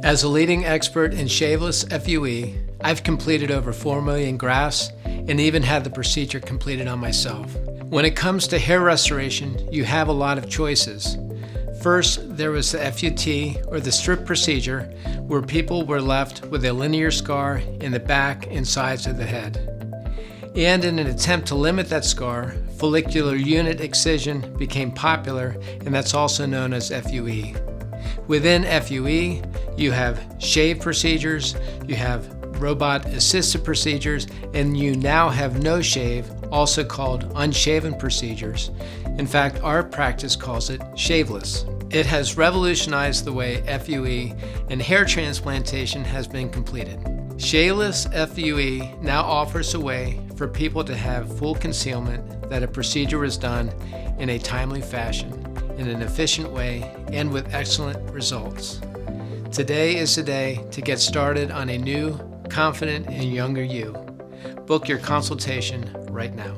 As a leading expert in Shave-Less FUE, I've completed over 4 million grafts and even had the procedure completed on myself. When it comes to hair restoration, you have a lot of choices. First, there was the FUT, or the strip procedure, where people were left with a linear scar in the back and sides of the head. And in an attempt to limit that scar, follicular unit excision became popular, and that's also known as FUE. Within FUE, you have shave procedures, you have robot-assisted procedures, and you now have no shave, also called unshaven procedures. In fact, our practice calls it shaveless. It has revolutionized the way FUE and hair transplantation has been completed. Shave-Less FUE now offers a way for people to have full concealment, that a procedure is done in a timely fashion, in an efficient way, and with excellent results. Today is the day to get started on a new, confident, and younger you. Book your consultation right now.